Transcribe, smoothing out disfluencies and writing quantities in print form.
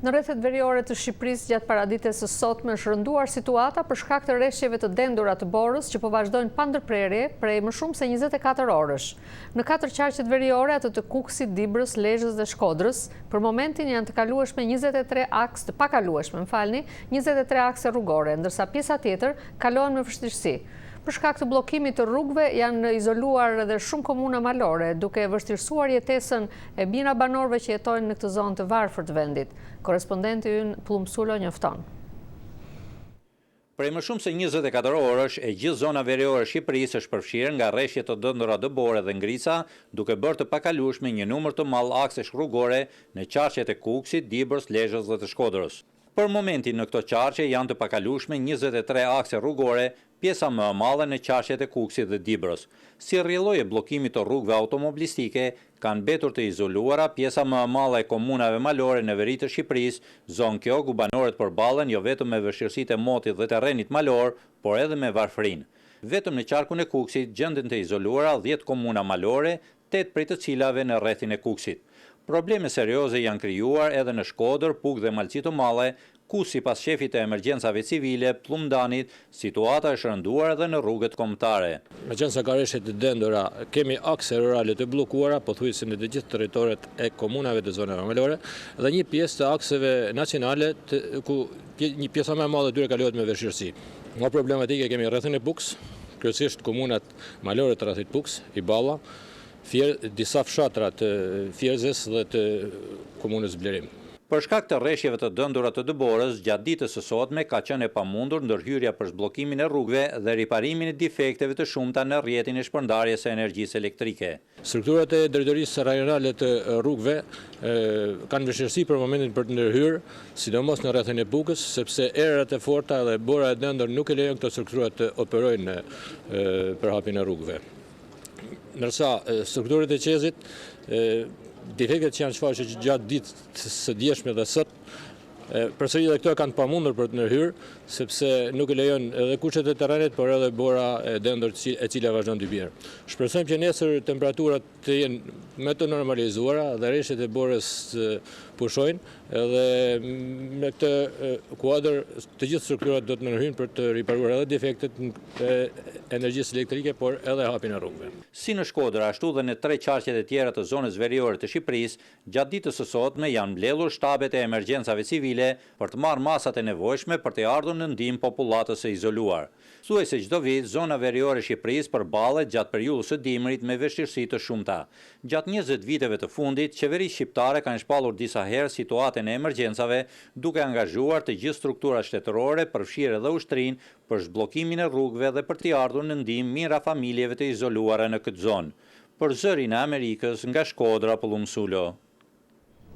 Në rrethet veriore të Shqipërisë gjatë paradites së sotme është rënduar situata për shkak të rreshjeve të dendura të Borës që po vazhdojnë pa ndërprerje prej më shumë se 24 orësh. Në 4 qarqet veriore, ato të Kukësit, Dibrës, Lezhës dhe Shkodrës, për momentin janë të kalueshme 23 aks të pakalueshme, 23 akse rrugore, ndërsa pjesa tjetër kalohen me vështirësi. Për shkak të bllokimit të rrugëve janë izoluar edhe shumë komuna malore, duke vështirësuar jetesën e mijëra banorëve që jetojnë në këtë zonë të varfër të vendit. Korrespondenti ynë Plum Sulo njofton. Prej më shumë se 24 orësh, e gjithë zona veriore e Shqipërisë është përfshirë nga rreshje të dëndura dëbore dhe ngrica, duke bërë të pakalueshme një numër të madh aksesh rrugore në qarqet e Kukësit, Dibrës, Lezhës dhe të Shkodrës. Për momentin në këto qarqe janë të pakalueshme 23 akse rrugore, pjesa më e madhe në qarqet e Kukësit dhe Dibrës. Si rrjedhoi e bllokimit të rrugëve automobilistike, kanë mbetur të izoluara pjesa më e madhe e komunave malore në veri të Shqipërisë, zonë kjo ku banorët përballen jo vetëm me vështirësitë e motit dhe terrenit malor, por edhe me varfërinë. Vetëm në qarkun e Kukësit gjenden të izoluara 10 komuna malore, 8 prej të cilave në rrethin e Kukësit. Probleme serioze janë krijuar edhe në Shkodër, Pukë dhe Malci të Madhe, ku sipas shefit të emergjencave civile, Plumdanit, situata është rënduar edhe në rrugët kombëtare. Meqense ka rreshje të dendura, kemi akse rurale të bllokuara, pothuajse në të gjithë territoret e komunave të zonave malore, dhe një pjesë të akseve nacionale ku një pjesa më e madhe e tyre kalohet me vështirësi. Nga problematike kemi rrethin e Pukës, kryesisht komunat malore të rrethit Pukës, i Balla, disa fshatra të Fierzës dhe të komunës Blerim. Për shkak të rreshjeve të dëndura të dëborës, gjatë ditës së sotme ka qenë e pamundur ndërhyrja për zblokimin e rrugëve dhe riparimin e defekteve të shumta në rrjetin e shpërndarjes së energjisë elektrike. Strukturat e drejtorisë rajonale të rrugëve kanë vështirësi për momentin për të ndërhyrë, sidomos në rrethin e Bukës, sepse erat e forta dhe bora e dëndur nuk e lejojnë këto struktura të operojnë për hapjen e rrugëve. Ndërsa strukturët e qezit, defektet që janë shfaqur gjatë ditës së djeshme dhe sot, përsëri edhe këto kanë pamundur për të ndërhyrë, sepse nuk e lejon edhe kushtet e terrenit, por edhe bora e dendur e cila vazhdon të bjerë. Shpresojmë që nesër temperaturat të jenë me të normalizuara dhe rreshtet e borës pushojnë, edhe me këtë kuadër të gjithë strukturat do të ndërhyjnë për të riparuar edhe defektet e energjisë elektrike, por edhe hapjen e rrugëve. Si në Shkodër, ashtu dhe në 3 qarqet e tjera të zonës veriore të Shqipërisë, gjatë ditës së sotme janë mbledhur shtabet e emergjencave civile për të marrë masat e nevojshme për të ardhur në ndihmë popullatës së izoluar. Thuajse çdo vit, zona veriore e Shqipërisë përballet gjatë periudhës së dimrit me vështirësi të shumta. Gjatë 20 viteve të fundit, qeverisë shqiptare kanë shpallur disa herë situatën e emergjencave, duke angazhuar të gjithë strukturat shtetërore, përfshirë edhe ushtrinë, për zhbllokimin e rrugëve dhe për t'i ardhur në ndihmë mijëra familjeve të izoluara në këtë zonë. Për Zërin e Amerikës, nga Shkodra, Plum Sulo.